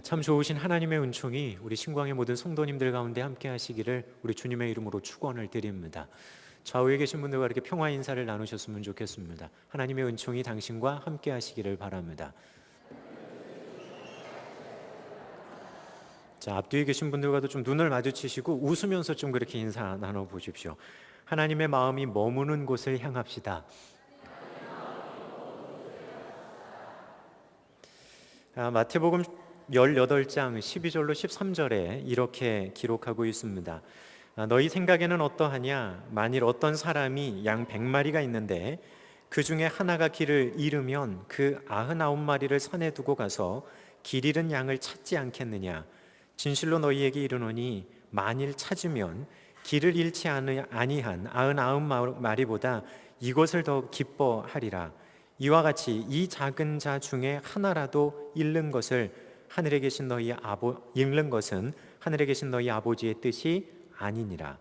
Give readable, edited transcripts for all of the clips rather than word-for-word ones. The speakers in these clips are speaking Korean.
참 좋으신 하나님의 은총이 우리 신광의 모든 성도님들 가운데 함께 하시기를 우리 주님의 이름으로 축원을 드립니다. 좌우에 계신 분들과 이렇게 평화 인사를 나누셨으면 좋겠습니다. 하나님의 은총이 당신과 함께 하시기를 바랍니다. 자, 앞뒤에 계신 분들과도 좀 눈을 마주치시고 웃으면서 좀 그렇게 인사 나눠보십시오. 하나님의 마음이 머무는 곳을 향합시다. 마태복음 18장 12절로 13절에 이렇게 기록하고 있습니다. 너희 생각에는 어떠하냐? 만일 어떤 사람이 양 100마리가 있는데 그 중에 하나가 길을 잃으면 그 99마리를 산에 두고 가서 길 잃은 양을 찾지 않겠느냐? 진실로 너희에게 이르노니 만일 찾으면 길을 잃지 아니한 99마리보다 이것을 더 기뻐하리라. 이와 같이 이 작은 자 중에 하나라도 잃는 것은 하늘에 계신 너희 아버지의 뜻이 아니니라.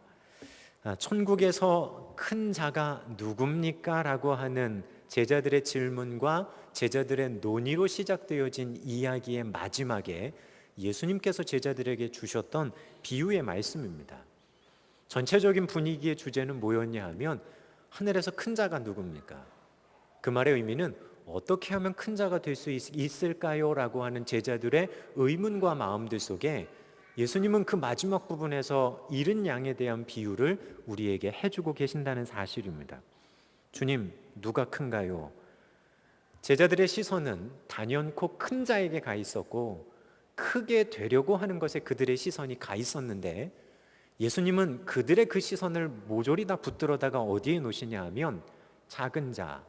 천국에서 큰 자가 누굽니까? 라고 하는 제자들의 질문과 제자들의 논의로 시작되어진 이야기의 마지막에 예수님께서 제자들에게 주셨던 비유의 말씀입니다. 전체적인 분위기의 주제는 뭐였냐 하면 하늘에서 큰 자가 누굽니까? 그 말의 의미는 어떻게 하면 큰 자가 될 수 있을까요? 라고 하는 제자들의 의문과 마음들 속에 예수님은 그 마지막 부분에서 잃은 양에 대한 비유를 우리에게 해주고 계신다는 사실입니다. 주님, 누가 큰가요? 제자들의 시선은 단연코 큰 자에게 가 있었고 크게 되려고 하는 것에 그들의 시선이 가 있었는데 예수님은 그들의 그 시선을 모조리 다 붙들어다가 어디에 놓으시냐 하면 작은 자,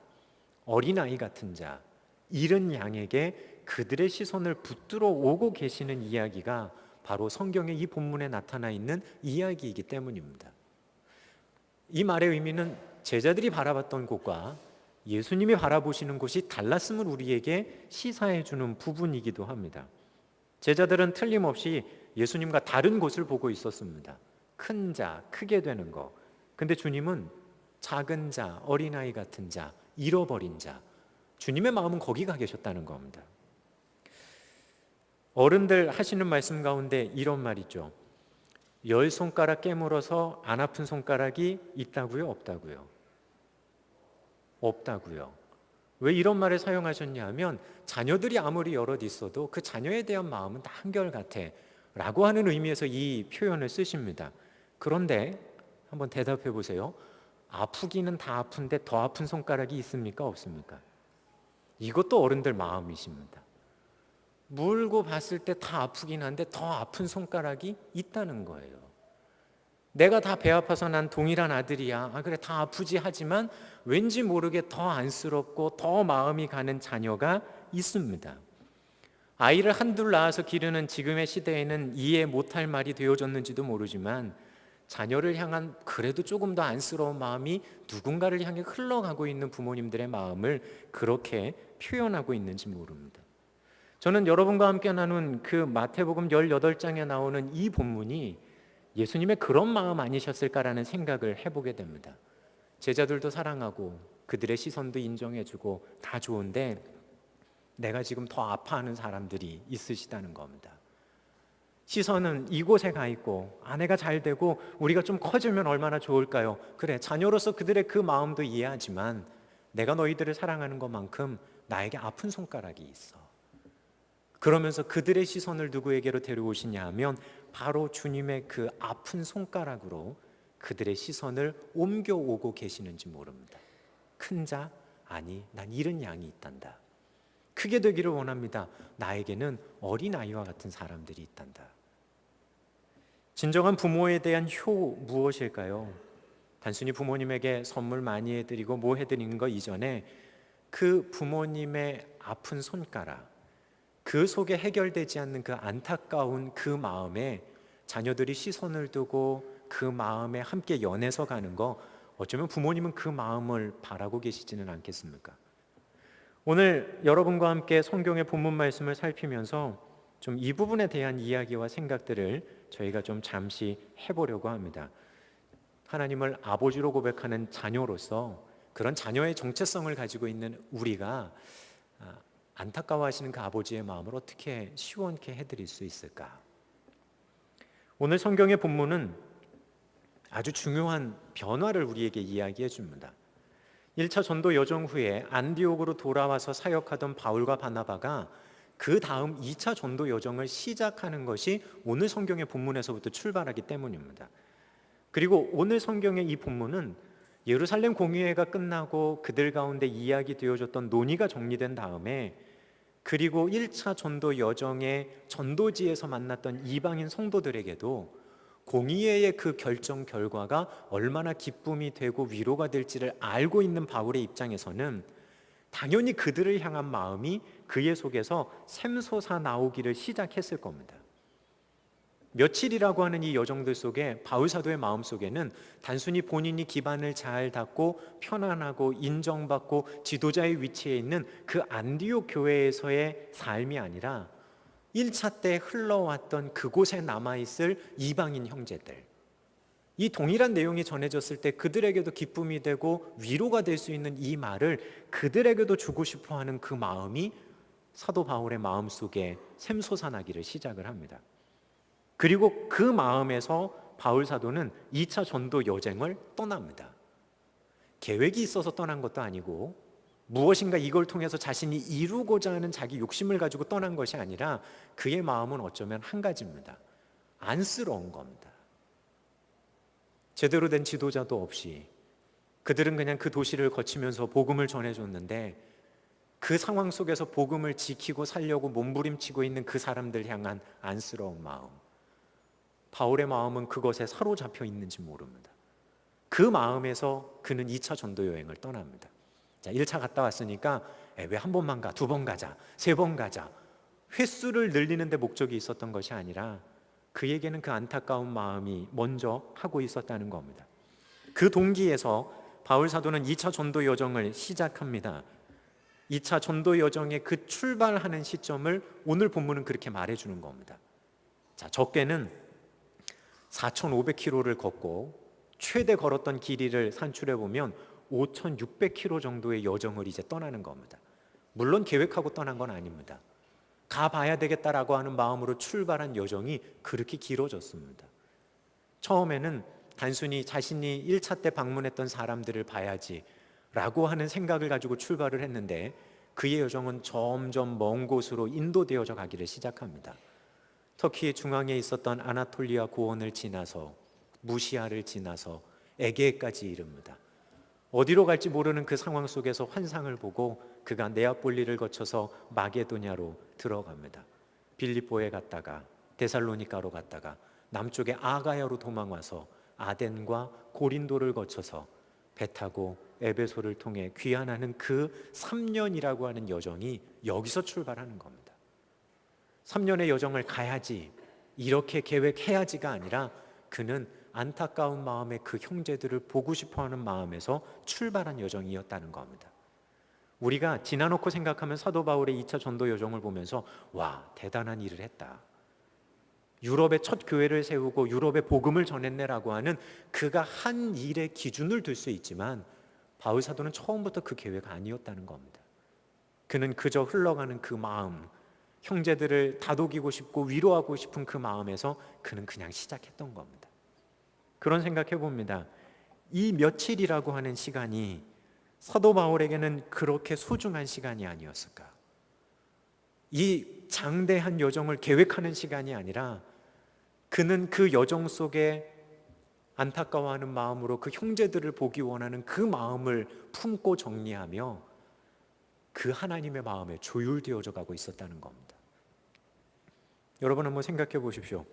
어린아이 같은 자, 잃은 양에게 그들의 시선을 붙들어 오고 계시는 이야기가 바로 성경의 이 본문에 나타나 있는 이야기이기 때문입니다. 이 말의 의미는 제자들이 바라봤던 곳과 예수님이 바라보시는 곳이 달랐음을 우리에게 시사해 주는 부분이기도 합니다. 제자들은 틀림없이 예수님과 다른 곳을 보고 있었습니다. 큰 자, 크게 되는 거. 근데 주님은 작은 자, 어린아이 같은 자, 잃어버린 자, 주님의 마음은 거기 가 계셨다는 겁니다. 어른들 하시는 말씀 가운데 이런 말 있죠. 10손가락 깨물어서 안 아픈 손가락이 있다고요? 없다고요? 없다고요. 왜 이런 말을 사용하셨냐 하면 자녀들이 아무리 여럿 있어도 그 자녀에 대한 마음은 다 한결같아 라고 하는 의미에서 이 표현을 쓰십니다. 그런데 한번 대답해 보세요. 아프기는 다 아픈데 더 아픈 손가락이 있습니까? 없습니까? 이것도 어른들 마음이십니다. 물고 봤을 때 다 아프긴 한데 더 아픈 손가락이 있다는 거예요. 내가 다 배 아파서 난 동일한 아들이야. 그래 다 아프지 하지만 왠지 모르게 더 안쓰럽고 더 마음이 가는 자녀가 있습니다. 아이를 한둘 낳아서 기르는 지금의 시대에는 이해 못할 말이 되어졌는지도 모르지만 자녀를 향한 그래도 조금 더 안쓰러운 마음이 누군가를 향해 흘러가고 있는 부모님들의 마음을 그렇게 표현하고 있는지 모릅니다. 저는 여러분과 함께 나눈 그 마태복음 18장에 나오는 이 본문이 예수님의 그런 마음 아니셨을까라는 생각을 해보게 됩니다. 제자들도 사랑하고 그들의 시선도 인정해주고 다 좋은데 내가 지금 더 아파하는 사람들이 있으시다는 겁니다. 시선은 이곳에 가 있고 아내가 잘 되고 우리가 좀 커지면 얼마나 좋을까요? 그래, 자녀로서 그들의 그 마음도 이해하지만 내가 너희들을 사랑하는 것만큼 나에게 아픈 손가락이 있어. 그러면서 그들의 시선을 누구에게로 데려오시냐 하면 바로 주님의 그 아픈 손가락으로 그들의 시선을 옮겨오고 계시는지 모릅니다. 큰 자? 아니, 난 잃은 양이 있단다. 크게 되기를 원합니다. 나에게는 어린아이와 같은 사람들이 있단다. 진정한 부모에 대한 효 무엇일까요? 단순히 부모님에게 선물 많이 해드리고 뭐 해드리는 거 이전에 그 부모님의 아픈 손가락, 그 속에 해결되지 않는 그 안타까운 그 마음에 자녀들이 시선을 두고 그 마음에 함께 연해서 가는 거, 어쩌면 부모님은 그 마음을 바라고 계시지는 않겠습니까? 오늘 여러분과 함께 성경의 본문 말씀을 살피면서 좀 이 부분에 대한 이야기와 생각들을 저희가 좀 잠시 해보려고 합니다. 하나님을 아버지로 고백하는 자녀로서 그런 자녀의 정체성을 가지고 있는 우리가 안타까워하시는 그 아버지의 마음을 어떻게 시원케 해드릴 수 있을까? 오늘 성경의 본문은 아주 중요한 변화를 우리에게 이야기해 줍니다. 1차 전도 여정 후에 안디옥으로 돌아와서 사역하던 바울과 바나바가 그 다음 2차 전도 여정을 시작하는 것이 오늘 성경의 본문에서부터 출발하기 때문입니다. 그리고 오늘 성경의 이 본문은 예루살렘 공의회가 끝나고 그들 가운데 이야기되어졌던 논의가 정리된 다음에, 그리고 1차 전도 여정의 전도지에서 만났던 이방인 성도들에게도 공의회의 그 결정 결과가 얼마나 기쁨이 되고 위로가 될지를 알고 있는 바울의 입장에서는 당연히 그들을 향한 마음이 그의 속에서 샘솟아 나오기를 시작했을 겁니다. 며칠이라고 하는 이 여정들 속에 바울 사도의 마음 속에는 단순히 본인이 기반을 잘 닦고 편안하고 인정받고 지도자의 위치에 있는 그 안디옥 교회에서의 삶이 아니라 1차 때 흘러왔던 그곳에 남아있을 이방인 형제들, 이 동일한 내용이 전해졌을 때 그들에게도 기쁨이 되고 위로가 될 수 있는 이 말을 그들에게도 주고 싶어하는 그 마음이 사도 바울의 마음속에 샘솟아나기를 시작을 합니다. 그리고 그 마음에서 바울 사도는 2차 전도 여정을 떠납니다. 계획이 있어서 떠난 것도 아니고 무엇인가 이걸 통해서 자신이 이루고자 하는 자기 욕심을 가지고 떠난 것이 아니라 그의 마음은 어쩌면 한 가지입니다. 안쓰러운 겁니다. 제대로 된 지도자도 없이 그들은 그냥 그 도시를 거치면서 복음을 전해줬는데, 그 상황 속에서 복음을 지키고 살려고 몸부림치고 있는 그 사람들 향한 안쓰러운 마음, 바울의 마음은 그것에 사로잡혀 있는지 모릅니다. 그 마음에서 그는 2차 전도 여행을 떠납니다. 자, 1차 갔다 왔으니까 왜 한 번만 가, 2번 가자, 3번 가자, 횟수를 늘리는 데 목적이 있었던 것이 아니라 그에게는 그 안타까운 마음이 먼저 하고 있었다는 겁니다. 그 동기에서 바울 사도는 2차 전도 여정을 시작합니다. 2차 전도 여정의 그 출발하는 시점을 오늘 본문은 그렇게 말해주는 겁니다. 자, 적게는 4,500km를 걷고 최대 걸었던 길이를 산출해 보면 5,600km 정도의 여정을 이제 떠나는 겁니다. 물론 계획하고 떠난 건 아닙니다. 가봐야 되겠다라고 하는 마음으로 출발한 여정이 그렇게 길어졌습니다. 처음에는 단순히 자신이 1차 때 방문했던 사람들을 봐야지 라고 하는 생각을 가지고 출발을 했는데, 그의 여정은 점점 먼 곳으로 인도되어져 가기를 시작합니다. 터키의 중앙에 있었던 아나톨리아 고원을 지나서 무시아를 지나서 에게까지 이릅니다. 어디로 갈지 모르는 그 상황 속에서 환상을 보고 그가 네아폴리를 거쳐서 마게도냐로 들어갑니다. 빌립보에 갔다가 데살로니가로 갔다가 남쪽의 아가야로 도망와서 아덴과 고린도를 거쳐서 배 타고 에베소를 통해 귀환하는 그 3년이라고 하는 여정이 여기서 출발하는 겁니다. 3년의 여정을 가야지, 이렇게 계획해야지가 아니라 그는 안타까운 마음에 그 형제들을 보고 싶어하는 마음에서 출발한 여정이었다는 겁니다. 우리가 지나놓고 생각하면 사도 바울의 2차 전도 여정을 보면서 와, 대단한 일을 했다, 유럽의 첫 교회를 세우고 유럽의 복음을 전했네라고 하는 그가 한 일의 기준을 둘 수 있지만, 바울 사도는 처음부터 그 계획이 아니었다는 겁니다. 그는 그저 흘러가는 그 마음, 형제들을 다독이고 싶고 위로하고 싶은 그 마음에서 그는 그냥 시작했던 겁니다. 그런 생각해 봅니다. 이 며칠이라고 하는 시간이 사도 바울에게는 그렇게 소중한 시간이 아니었을까? 이 장대한 여정을 계획하는 시간이 아니라 그는 그 여정 속에 안타까워하는 마음으로 그 형제들을 보기 원하는 그 마음을 품고 정리하며 그 하나님의 마음에 조율되어져 가고 있었다는 겁니다. 여러분 한번 생각해 보십시오.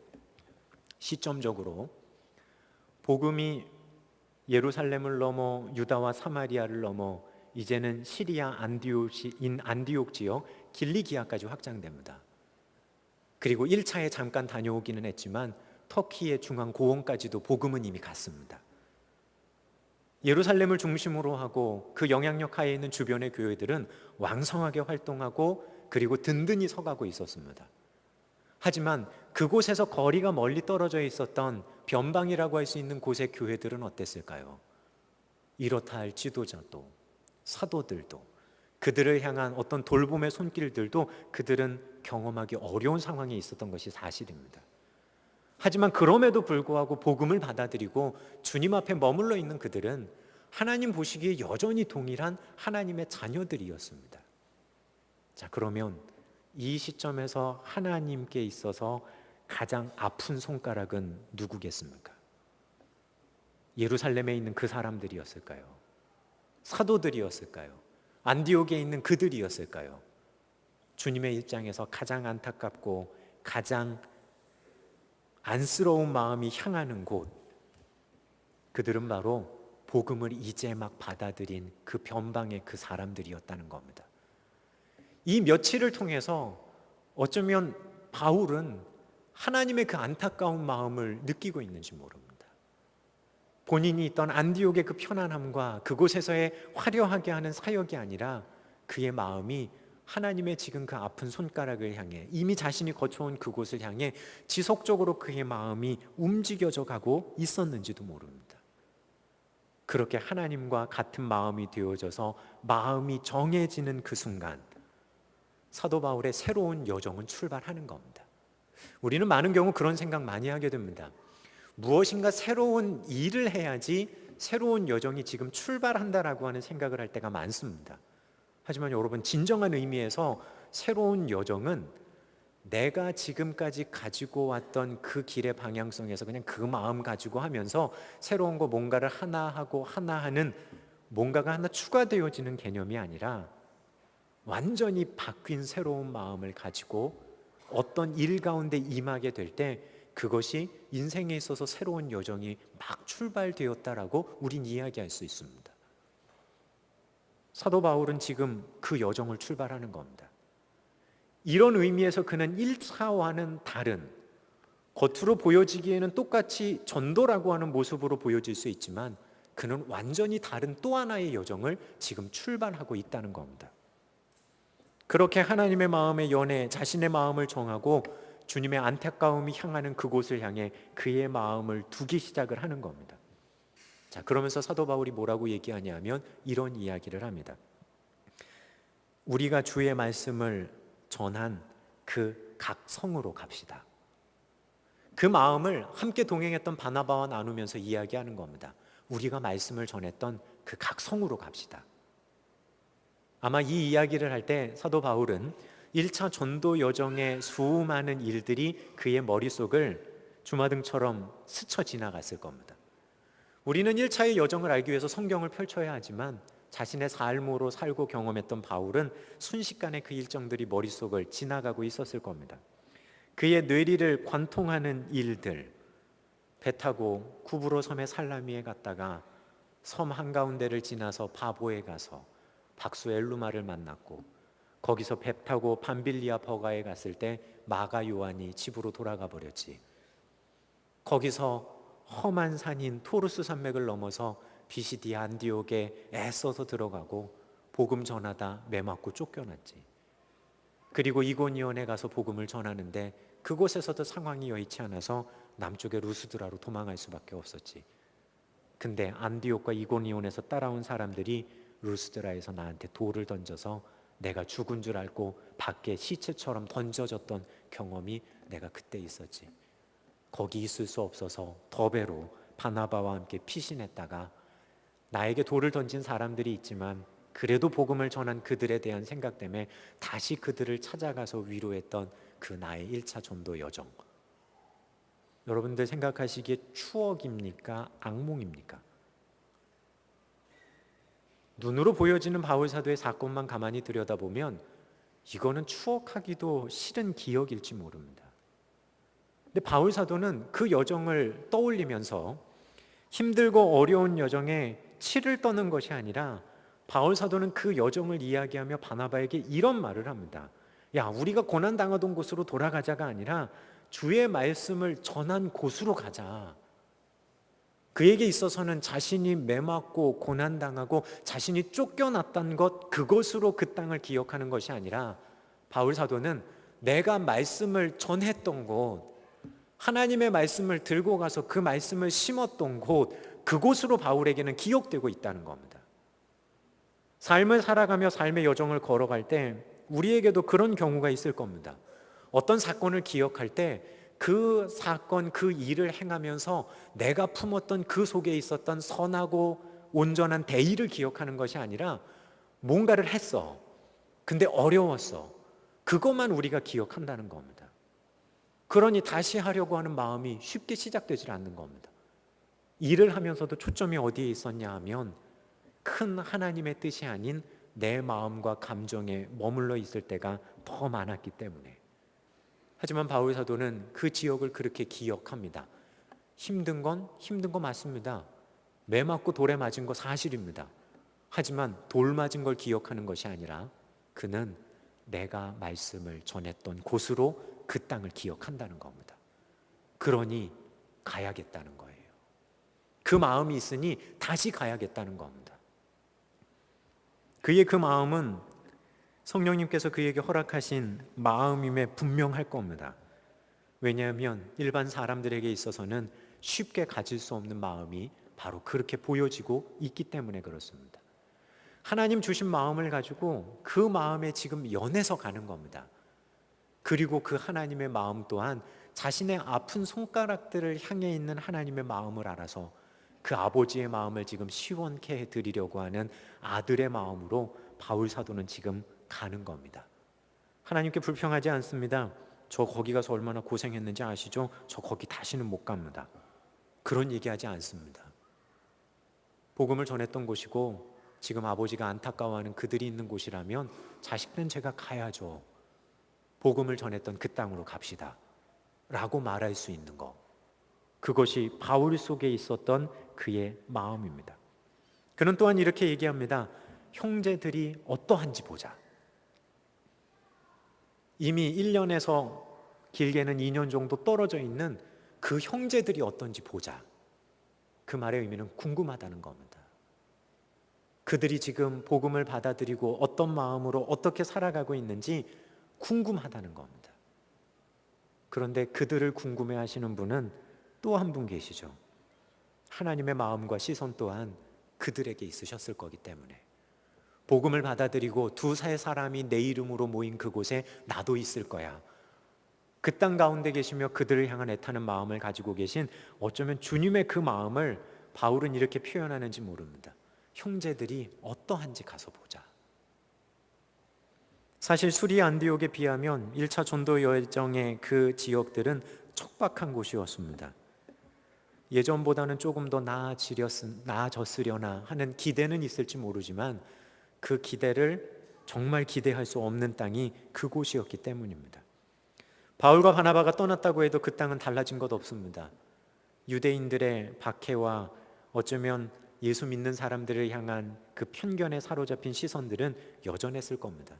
시점적으로 복음이 예루살렘을 넘어 유다와 사마리아를 넘어 이제는 시리아 안디옥 지역 길리기아까지 확장됩니다. 그리고 1차에 잠깐 다녀오기는 했지만 터키의 중앙 고원까지도 복음은 이미 갔습니다. 예루살렘을 중심으로 하고 그 영향력 하에 있는 주변의 교회들은 왕성하게 활동하고 그리고 든든히 서가고 있었습니다. 하지만 그곳에서 거리가 멀리 떨어져 있었던 변방이라고 할 수 있는 곳의 교회들은 어땠을까요? 이렇다 할 지도자도 사도들도 그들을 향한 어떤 돌봄의 손길들도 그들은 경험하기 어려운 상황에 있었던 것이 사실입니다. 하지만 그럼에도 불구하고 복음을 받아들이고 주님 앞에 머물러 있는 그들은 하나님 보시기에 여전히 동일한 하나님의 자녀들이었습니다. 자, 그러면 이 시점에서 하나님께 있어서 가장 아픈 손가락은 누구겠습니까? 예루살렘에 있는 그 사람들이었을까요? 사도들이었을까요? 안디옥에 있는 그들이었을까요? 주님의 입장에서 가장 안타깝고 가장 안쓰러운 마음이 향하는 곳, 그들은 바로 복음을 이제 막 받아들인 그 변방의 그 사람들이었다는 겁니다. 이 며칠을 통해서 어쩌면 바울은 하나님의 그 안타까운 마음을 느끼고 있는지 모릅니다. 본인이 있던 안디옥의 그 편안함과 그곳에서의 화려하게 하는 사역이 아니라 그의 마음이 하나님의 지금 그 아픈 손가락을 향해, 이미 자신이 거쳐온 그곳을 향해 지속적으로 그의 마음이 움직여져 가고 있었는지도 모릅니다. 그렇게 하나님과 같은 마음이 되어져서 마음이 정해지는 그 순간 사도 바울의 새로운 여정은 출발하는 겁니다. 우리는 많은 경우 그런 생각 많이 하게 됩니다. 무엇인가 새로운 일을 해야지 새로운 여정이 지금 출발한다라고 하는 생각을 할 때가 많습니다. 하지만 여러분, 진정한 의미에서 새로운 여정은 내가 지금까지 가지고 왔던 그 길의 방향성에서 그냥 그 마음 가지고 하면서 새로운 거 뭔가를 하나 하고 하나 하는, 뭔가가 하나 추가되어지는 개념이 아니라 완전히 바뀐 새로운 마음을 가지고 어떤 일 가운데 임하게 될 때 그것이 인생에 있어서 새로운 여정이 막 출발되었다라고 우린 이야기할 수 있습니다. 사도 바울은 지금 그 여정을 출발하는 겁니다. 이런 의미에서 그는 1차와는 다른, 겉으로 보여지기에는 똑같이 전도라고 하는 모습으로 보여질 수 있지만 그는 완전히 다른 또 하나의 여정을 지금 출발하고 있다는 겁니다. 그렇게 하나님의 마음에 연해 자신의 마음을 정하고 주님의 안타까움이 향하는 그곳을 향해 그의 마음을 두기 시작을 하는 겁니다. 자, 그러면서 사도 바울이 뭐라고 얘기하냐면 이런 이야기를 합니다. 우리가 주의 말씀을 전한 그 각 성으로 갑시다. 그 마음을 함께 동행했던 바나바와 나누면서 이야기하는 겁니다. 우리가 말씀을 전했던 그 각 성으로 갑시다. 아마 이 이야기를 할 때 사도 바울은 1차 전도 여정의 수많은 일들이 그의 머릿속을 주마등처럼 스쳐 지나갔을 겁니다. 우리는 1차의 여정을 알기 위해서 성경을 펼쳐야 하지만 자신의 삶으로 살고 경험했던 바울은 순식간에 그 일정들이 머릿속을 지나가고 있었을 겁니다. 그의 뇌리를 관통하는 일들, 배 타고 구브로 섬의 살라미에 갔다가 섬 한가운데를 지나서 바보에 가서 박수 엘루마를 만났고, 거기서 배 타고 밤빌리아 버가에 갔을 때 마가 요한이 집으로 돌아가 버렸지. 거기서 험한 산인 토르스 산맥을 넘어서 비시디아 안디옥에 애써서 들어가고 복음 전하다 매 맞고 쫓겨났지. 그리고 이고니온에 가서 복음을 전하는데 그곳에서도 상황이 여의치 않아서 남쪽의 루스드라로 도망할 수밖에 없었지. 근데 안디옥과 이고니온에서 따라온 사람들이 루스드라에서 나한테 돌을 던져서 내가 죽은 줄 알고 밖에 시체처럼 던져졌던 경험이 내가 그때 있었지. 거기 있을 수 없어서 더베로 바나바와 함께 피신했다가 나에게 돌을 던진 사람들이 있지만 그래도 복음을 전한 그들에 대한 생각 때문에 다시 그들을 찾아가서 위로했던 그 나의 1차 전도 여정. 여러분들 생각하시기에 추억입니까? 악몽입니까? 눈으로 보여지는 바울 사도의 사건만 가만히 들여다보면 이거는 추억하기도 싫은 기억일지 모릅니다. 근데 바울 사도는 그 여정을 떠올리면서 힘들고 어려운 여정에 치를 떠는 것이 아니라 바울 사도는 그 여정을 이야기하며 바나바에게 이런 말을 합니다. 야, 우리가 고난당하던 곳으로 돌아가자가 아니라 주의 말씀을 전한 곳으로 가자. 그에게 있어서는 자신이 매맞고 고난당하고 자신이 쫓겨났던 것, 그것으로 그 땅을 기억하는 것이 아니라 바울 사도는 내가 말씀을 전했던 곳, 하나님의 말씀을 들고 가서 그 말씀을 심었던 곳, 그곳으로 바울에게는 기억되고 있다는 겁니다. 삶을 살아가며 삶의 여정을 걸어갈 때 우리에게도 그런 경우가 있을 겁니다. 어떤 사건을 기억할 때 그 사건, 그 일을 행하면서 내가 품었던 그 속에 있었던 선하고 온전한 대의를 기억하는 것이 아니라 뭔가를 했어. 근데 어려웠어. 그것만 우리가 기억한다는 겁니다. 그러니 다시 하려고 하는 마음이 쉽게 시작되질 않는 겁니다. 일을 하면서도 초점이 어디에 있었냐 하면 큰 하나님의 뜻이 아닌 내 마음과 감정에 머물러 있을 때가 더 많았기 때문에. 하지만 바울 사도는 그 지역을 그렇게 기억합니다. 힘든 건 힘든 거 맞습니다. 매 맞고 돌에 맞은 거 사실입니다. 하지만 돌 맞은 걸 기억하는 것이 아니라 그는 내가 말씀을 전했던 곳으로 그 땅을 기억한다는 겁니다. 그러니 가야겠다는 거예요. 그 마음이 있으니 다시 가야겠다는 겁니다. 그의 그 마음은 성령님께서 그에게 허락하신 마음임에 분명할 겁니다. 왜냐하면 일반 사람들에게 있어서는 쉽게 가질 수 없는 마음이 바로 그렇게 보여지고 있기 때문에 그렇습니다. 하나님 주신 마음을 가지고 그 마음에 지금 연해서 가는 겁니다. 그리고 그 하나님의 마음 또한 자신의 아픈 손가락들을 향해 있는 하나님의 마음을 알아서 그 아버지의 마음을 지금 시원케 해드리려고 하는 아들의 마음으로 바울 사도는 지금 가는 겁니다. 하나님께 불평하지 않습니다. 저 거기 가서 얼마나 고생했는지 아시죠? 저 거기 다시는 못 갑니다. 그런 얘기하지 않습니다. 복음을 전했던 곳이고 지금 아버지가 안타까워하는 그들이 있는 곳이라면 자식된 제가 가야죠. 복음을 전했던 그 땅으로 갑시다 라고 말할 수 있는 것, 그것이 바울 속에 있었던 그의 마음입니다. 그는 또한 이렇게 얘기합니다. 형제들이 어떠한지 보자. 이미 1년에서 길게는 2년 정도 떨어져 있는 그 형제들이 어떤지 보자. 그 말의 의미는 궁금하다는 겁니다. 그들이 지금 복음을 받아들이고 어떤 마음으로 어떻게 살아가고 있는지 궁금하다는 겁니다. 그런데 그들을 궁금해하시는 분은 또 한 분 계시죠. 하나님의 마음과 시선 또한 그들에게 있으셨을 거기 때문에 복음을 받아들이고 두세 사람이 내 이름으로 모인 그곳에 나도 있을 거야. 그 땅 가운데 계시며 그들을 향한 애타는 마음을 가지고 계신, 어쩌면 주님의 그 마음을 바울은 이렇게 표현하는지 모릅니다. 형제들이 어떠한지 가서 보자. 사실 수리 안디옥에 비하면 1차 전도 여정의 그 지역들은 척박한 곳이었습니다. 예전보다는 조금 더 나아졌으려나 하는 기대는 있을지 모르지만 그 기대를 정말 기대할 수 없는 땅이 그곳이었기 때문입니다. 바울과 바나바가 떠났다고 해도 그 땅은 달라진 것 없습니다. 유대인들의 박해와 어쩌면 예수 믿는 사람들을 향한 그 편견에 사로잡힌 시선들은 여전했을 겁니다.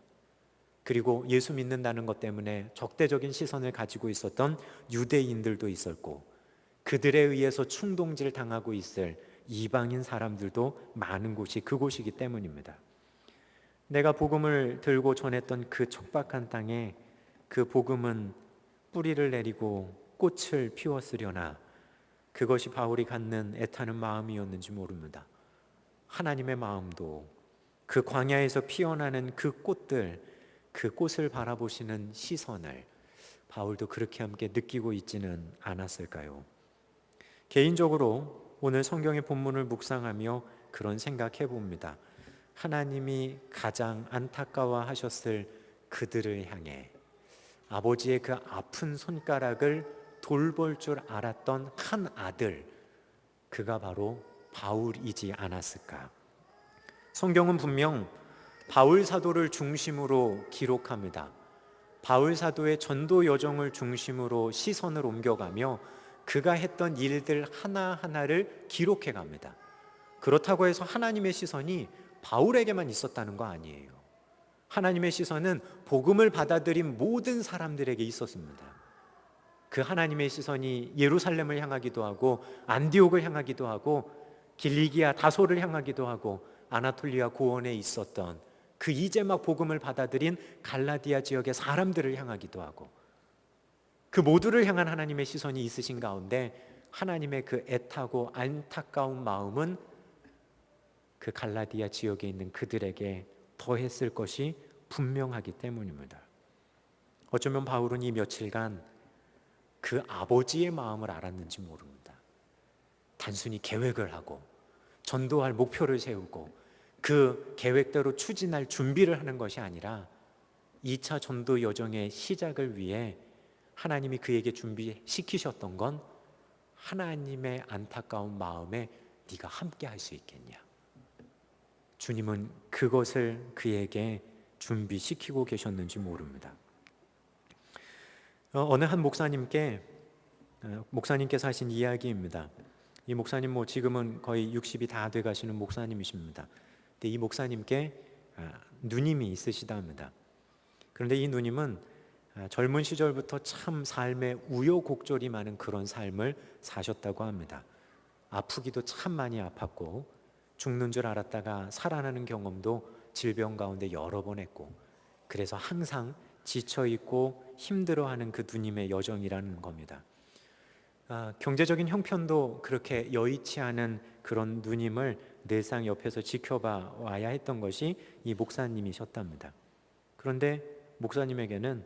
그리고 예수 믿는다는 것 때문에 적대적인 시선을 가지고 있었던 유대인들도 있었고, 그들에 의해서 충동질 당하고 있을 이방인 사람들도 많은 곳이 그곳이기 때문입니다. 내가 복음을 들고 전했던 그 척박한 땅에 그 복음은 뿌리를 내리고 꽃을 피웠으려나 그것이 바울이 갖는 애타는 마음이었는지 모릅니다. 하나님의 마음도 그 광야에서 피어나는 그 꽃들, 그 꽃을 바라보시는 시선을 바울도 그렇게 함께 느끼고 있지는 않았을까요? 개인적으로 오늘 성경의 본문을 묵상하며 그런 생각해 봅니다. 하나님이 가장 안타까워하셨을 그들을 향해 아버지의 그 아픈 손가락을 돌볼 줄 알았던 한 아들, 그가 바로 바울이지 않았을까? 성경은 분명 바울 사도를 중심으로 기록합니다. 바울 사도의 전도 여정을 중심으로 시선을 옮겨가며 그가 했던 일들 하나하나를 기록해 갑니다. 그렇다고 해서 하나님의 시선이 바울에게만 있었다는 거 아니에요. 하나님의 시선은 복음을 받아들인 모든 사람들에게 있었습니다. 그 하나님의 시선이 예루살렘을 향하기도 하고 안디옥을 향하기도 하고 길리기아 다소를 향하기도 하고 아나톨리아 고원에 있었던 그 이제 막 복음을 받아들인 갈라디아 지역의 사람들을 향하기도 하고, 그 모두를 향한 하나님의 시선이 있으신 가운데 하나님의 그 애타고 안타까운 마음은 그 갈라디아 지역에 있는 그들에게 더했을 것이 분명하기 때문입니다. 어쩌면 바울은 이 며칠간 그 아버지의 마음을 알았는지 모릅니다. 단순히 계획을 하고 전도할 목표를 세우고 그 계획대로 추진할 준비를 하는 것이 아니라 2차 전도 여정의 시작을 위해 하나님이 그에게 준비시키셨던 건 하나님의 안타까운 마음에 네가 함께 할 수 있겠냐. 주님은 그것을 그에게 준비시키고 계셨는지 모릅니다. 어느 한 목사님께서 하신 이야기입니다. 이 목사님 지금은 거의 60이 다 돼 가시는 목사님이십니다. 근데 이 목사님께 누님이 있으시답니다. 그런데 이 누님은 젊은 시절부터 참 삶에 우여곡절이 많은 그런 삶을 사셨다고 합니다. 아프기도 참 많이 아팠고 죽는 줄 알았다가 살아나는 경험도 질병 가운데 여러 번 했고, 그래서 항상 지쳐있고 힘들어하는 그 누님의 여정이라는 겁니다. 경제적인 형편도 그렇게 여의치 않은 그런 누님을 늘상 옆에서 지켜봐 와야 했던 것이 이 목사님이셨답니다. 그런데 목사님에게는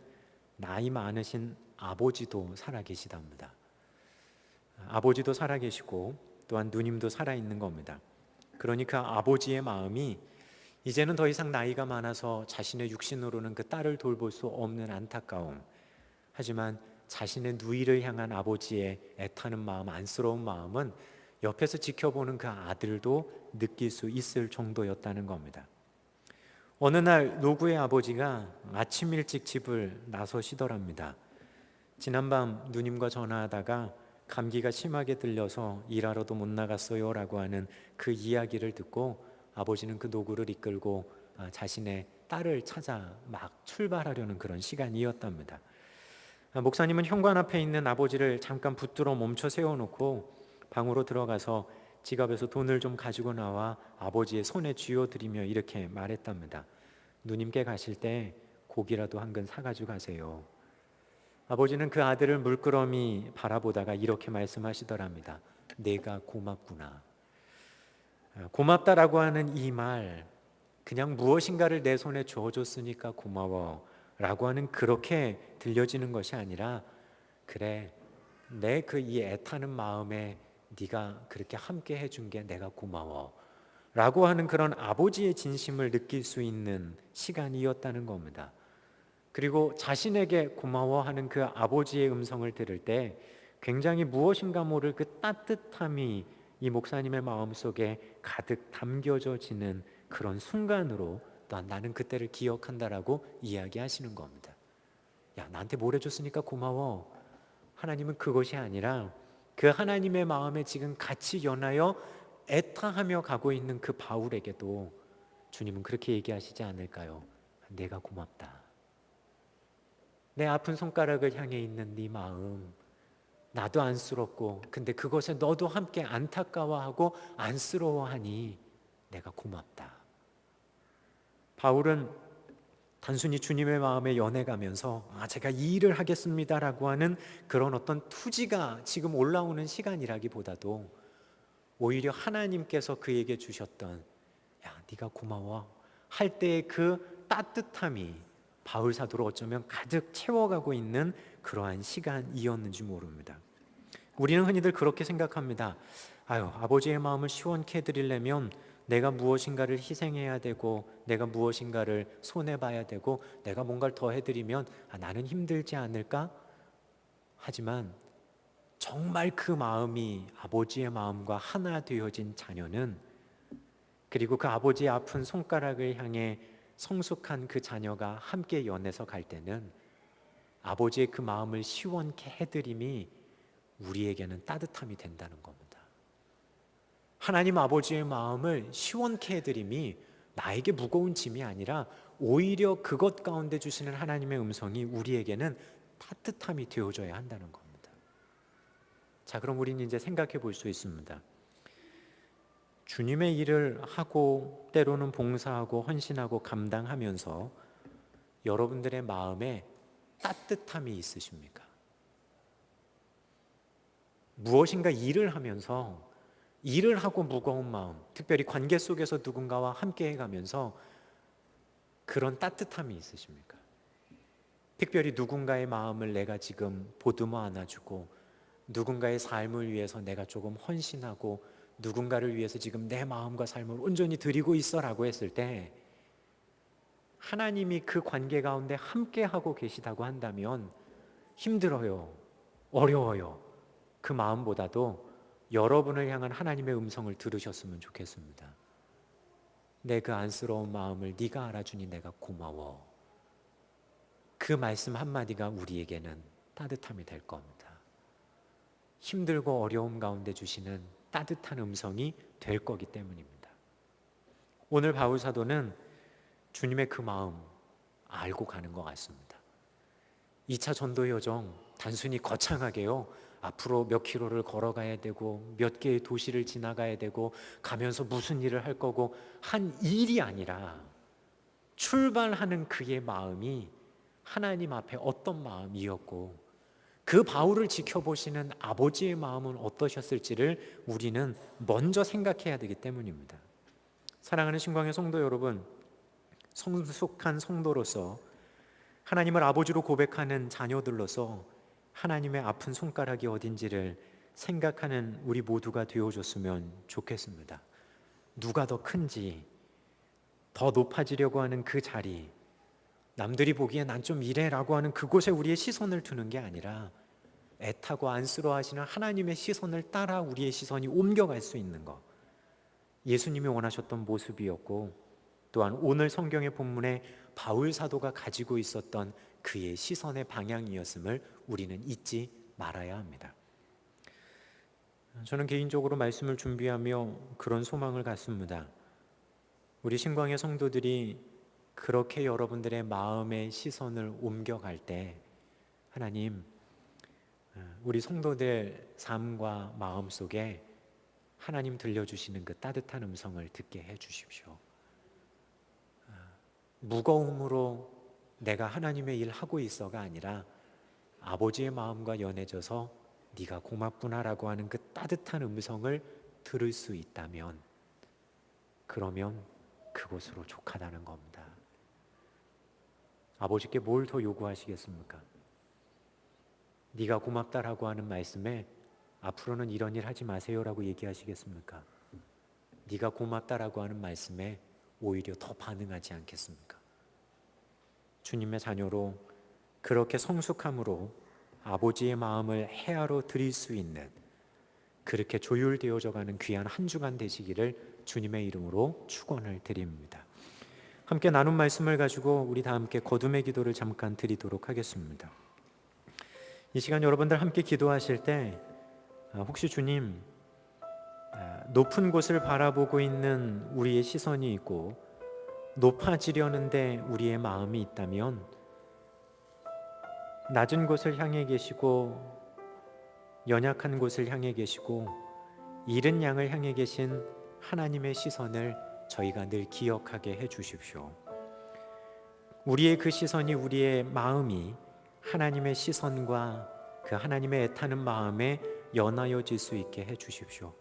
나이 많으신 아버지도 살아계시답니다. 아버지도 살아계시고 또한 누님도 살아있는 겁니다. 그러니까 아버지의 마음이 이제는 더 이상 나이가 많아서 자신의 육신으로는 그 딸을 돌볼 수 없는 안타까움, 하지만 자신의 누이를 향한 아버지의 애타는 마음, 안쓰러운 마음은 옆에서 지켜보는 그 아들도 느낄 수 있을 정도였다는 겁니다. 어느 날 노구의 아버지가 아침 일찍 집을 나서시더랍니다. 지난밤 누님과 전화하다가 감기가 심하게 들려서 일하러도 못 나갔어요 라고 하는 그 이야기를 듣고 아버지는 그 노구를 이끌고 자신의 딸을 찾아 막 출발하려는 그런 시간이었답니다. 목사님은 현관 앞에 있는 아버지를 잠깐 붙들어 멈춰 세워놓고 방으로 들어가서 지갑에서 돈을 좀 가지고 나와 아버지의 손에 쥐어드리며 이렇게 말했답니다. 누님께 가실 때 고기라도 한 근 사가지고 가세요. 아버지는 그 아들을 물끄러미 바라보다가 이렇게 말씀하시더랍니다. 내가 고맙구나. 고맙다라고 하는 이 말, 그냥 무엇인가를 내 손에 주어줬으니까 고마워 라고 하는 그렇게 들려지는 것이 아니라, 그래, 내 그 이 애타는 마음에 네가 그렇게 함께 해준 게 내가 고마워 라고 하는 그런 아버지의 진심을 느낄 수 있는 시간이었다는 겁니다. 그리고 자신에게 고마워하는 그 아버지의 음성을 들을 때 굉장히 무엇인가 모를 그 따뜻함이 이 목사님의 마음속에 가득 담겨져지는 그런 순간으로 또한 나는 그때를 기억한다라고 이야기하시는 겁니다. 야, 나한테 뭘 해줬으니까 고마워. 하나님은 그것이 아니라 그 하나님의 마음에 지금 같이 연하여 애타하며 가고 있는 그 바울에게도 주님은 그렇게 얘기하시지 않을까요? 내가 고맙다. 내 아픈 손가락을 향해 있는 네 마음, 나도 안쓰럽고 근데 그것에 너도 함께 안타까워하고 안쓰러워하니 내가 고맙다. 바울은 단순히 주님의 마음에 연해가면서 제가 이 일을 하겠습니다라고 하는 그런 어떤 투지가 지금 올라오는 시간이라기보다도 오히려 하나님께서 그에게 주셨던 야, 네가 고마워 할 때의 그 따뜻함이 바울 사도를 어쩌면 가득 채워가고 있는 그러한 시간이었는지 모릅니다. 우리는 흔히들 그렇게 생각합니다. 아버지의 마음을 시원케 해드리려면 내가 무엇인가를 희생해야 되고 내가 무엇인가를 손해봐야 되고 내가 뭔가를 더 해드리면 나는 힘들지 않을까? 하지만 정말 그 마음이 아버지의 마음과 하나 되어진 자녀는, 그리고 그 아버지의 아픈 손가락을 향해 성숙한 그 자녀가 함께 연해서 갈 때는 아버지의 그 마음을 시원케 해드림이 우리에게는 따뜻함이 된다는 겁니다. 하나님 아버지의 마음을 시원케 해드림이 나에게 무거운 짐이 아니라 오히려 그것 가운데 주시는 하나님의 음성이 우리에게는 따뜻함이 되어줘야 한다는 겁니다. 자, 그럼 우리는 이제 생각해 볼 수 있습니다. 주님의 일을 하고 때로는 봉사하고 헌신하고 감당하면서 여러분들의 마음에 따뜻함이 있으십니까? 무엇인가 일을 하면서 일을 하고 무거운 마음, 특별히 관계 속에서 누군가와 함께 해가면서 그런 따뜻함이 있으십니까? 특별히 누군가의 마음을 내가 지금 보듬어 안아주고 누군가의 삶을 위해서 내가 조금 헌신하고 누군가를 위해서 지금 내 마음과 삶을 온전히 드리고 있어라고 했을 때 하나님이 그 관계 가운데 함께 하고 계시다고 한다면 힘들어요, 어려워요. 그 마음보다도 여러분을 향한 하나님의 음성을 들으셨으면 좋겠습니다. 내 그 안쓰러운 마음을 네가 알아주니 내가 고마워. 그 말씀 한마디가 우리에게는 따뜻함이 될 겁니다. 힘들고 어려움 가운데 주시는 따뜻한 음성이 될 거기 때문입니다. 오늘 바울 사도는 주님의 그 마음 알고 가는 것 같습니다. 2차 전도 여정 단순히 거창하게요, 앞으로 몇 킬로를 걸어가야 되고 몇 개의 도시를 지나가야 되고 가면서 무슨 일을 할 거고 한 일이 아니라 출발하는 그의 마음이 하나님 앞에 어떤 마음이었고 그 바울을 지켜보시는 아버지의 마음은 어떠셨을지를 우리는 먼저 생각해야 되기 때문입니다. 사랑하는 신광의 성도 여러분, 성숙한 성도로서 하나님을 아버지로 고백하는 자녀들로서 하나님의 아픈 손가락이 어딘지를 생각하는 우리 모두가 되어줬으면 좋겠습니다. 누가 더 큰지, 더 높아지려고 하는 그 자리, 남들이 보기에 난 좀 이래라고 하는 그곳에 우리의 시선을 두는 게 아니라 애타고 안쓰러워하시는 하나님의 시선을 따라 우리의 시선이 옮겨갈 수 있는 것, 예수님이 원하셨던 모습이었고 또한 오늘 성경의 본문에 바울 사도가 가지고 있었던 그의 시선의 방향이었음을 우리는 잊지 말아야 합니다. 저는 개인적으로 말씀을 준비하며 그런 소망을 갖습니다. 우리 신광의 성도들이 그렇게 여러분들의 마음의 시선을 옮겨갈 때 하나님, 우리 성도들 삶과 마음 속에 하나님 들려주시는 그 따뜻한 음성을 듣게 해주십시오. 무거움으로 내가 하나님의 일 하고 있어가 아니라 아버지의 마음과 연해져서 네가 고맙구나라고 하는 그 따뜻한 음성을 들을 수 있다면 그러면 그곳으로 족하다는 겁니다. 아버지께 뭘 더 요구하시겠습니까? 네가 고맙다라고 하는 말씀에 앞으로는 이런 일 하지 마세요라고 얘기하시겠습니까? 네가 고맙다라고 하는 말씀에 오히려 더 반응하지 않겠습니까? 주님의 자녀로 그렇게 성숙함으로 아버지의 마음을 헤아려 드릴 수 있는 그렇게 조율되어져 가는 귀한 한 주간 되시기를 주님의 이름으로 축원을 드립니다. 함께 나눈 말씀을 가지고 우리 다 함께 거듭의 기도를 잠깐 드리도록 하겠습니다. 이 시간 여러분들 함께 기도하실 때 혹시 주님, 높은 곳을 바라보고 있는 우리의 시선이 있고 높아지려는데 우리의 마음이 있다면 낮은 곳을 향해 계시고 연약한 곳을 향해 계시고 잃은 양을 향해 계신 하나님의 시선을 저희가 늘 기억하게 해주십시오. 우리의 그 시선이, 우리의 마음이 하나님의 시선과 그 하나님의 애타는 마음에 연하여질 수 있게 해주십시오.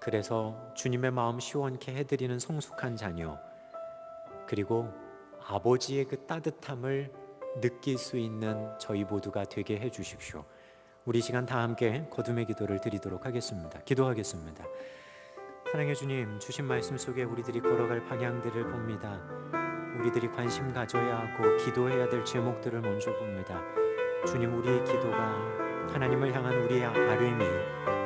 그래서 주님의 마음 시원케 해드리는 성숙한 자녀, 그리고 아버지의 그 따뜻함을 느낄 수 있는 저희 모두가 되게 해주십시오. 우리 시간 다 함께 거듭의 기도를 드리도록 하겠습니다. 기도하겠습니다. 사랑해 주님, 주신 말씀 속에 우리들이 걸어갈 방향들을 봅니다. 우리들이 관심 가져야 하고 기도해야 될 제목들을 먼저 봅니다. 주님, 우리의 기도가 하나님을 향한 우리의 아뢰미,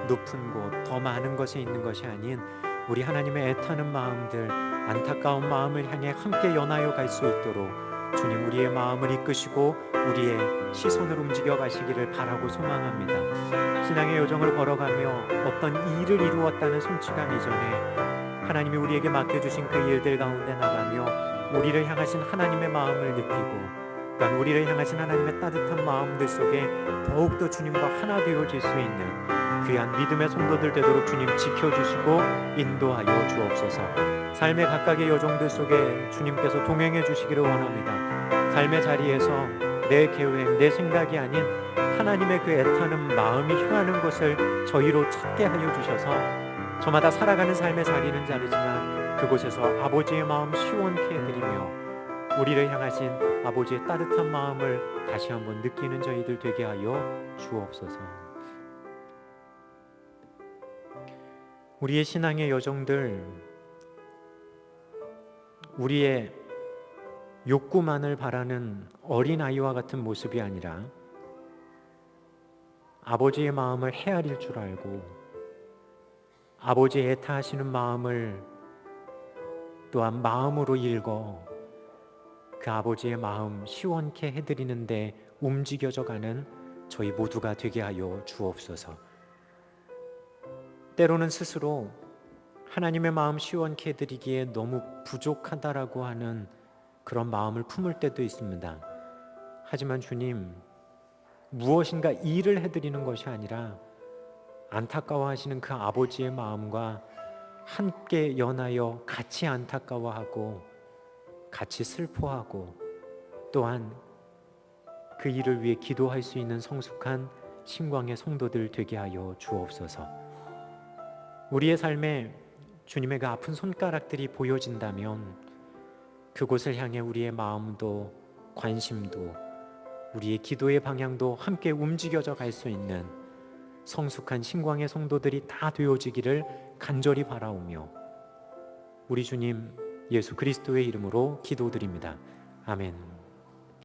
높은 곳, 더 많은 것에 있는 것이 아닌 우리 하나님의 애타는 마음들, 안타까운 마음을 향해 함께 연하여 갈 수 있도록 주님, 우리의 마음을 이끄시고 우리의 시선을 움직여 가시기를 바라고 소망합니다. 신앙의 여정을 걸어가며 어떤 일을 이루었다는 성취감 이전에 하나님이 우리에게 맡겨주신 그 일들 가운데 나가며 우리를 향하신 하나님의 마음을 느끼고, 또한 우리를 향하신 하나님의 따뜻한 마음들 속에 더욱더 주님과 하나 되어질 수 있는 귀한 믿음의 성도들 되도록 주님 지켜주시고 인도하여 주옵소서. 삶의 각각의 여정들 속에 주님께서 동행해 주시기를 원합니다. 삶의 자리에서 내 계획, 내 생각이 아닌 하나님의 그 애타는 마음이 향하는 것을 저희로 찾게 하여 주셔서 저마다 살아가는 삶의 자리는 다르지만 그곳에서 아버지의 마음 시원케 해드리며 우리를 향하신 아버지의 따뜻한 마음을 다시 한번 느끼는 저희들 되게 하여 주옵소서. 우리의 신앙의 여정들, 우리의 욕구만을 바라는 어린아이와 같은 모습이 아니라 아버지의 마음을 헤아릴 줄 알고 아버지의 애타하시는 마음을 또한 마음으로 읽어 그 아버지의 마음 시원케 해드리는데 움직여져가는 저희 모두가 되게 하여 주옵소서. 때로는 스스로 하나님의 마음 시원케 해드리기에 너무 부족하다라고 하는 그런 마음을 품을 때도 있습니다. 하지만 주님, 무엇인가 일을 해드리는 것이 아니라 안타까워하시는 그 아버지의 마음과 함께 연하여 같이 안타까워하고 같이 슬퍼하고 또한 그 일을 위해 기도할 수 있는 성숙한 신광의 성도들 되게 하여 주옵소서. 우리의 삶에 주님의 그 아픈 손가락들이 보여진다면 그곳을 향해 우리의 마음도 관심도 우리의 기도의 방향도 함께 움직여져 갈 수 있는 성숙한 신광의 성도들이 다 되어지기를 간절히 바라오며 우리 주님 예수 그리스도의 이름으로 기도드립니다. 아멘.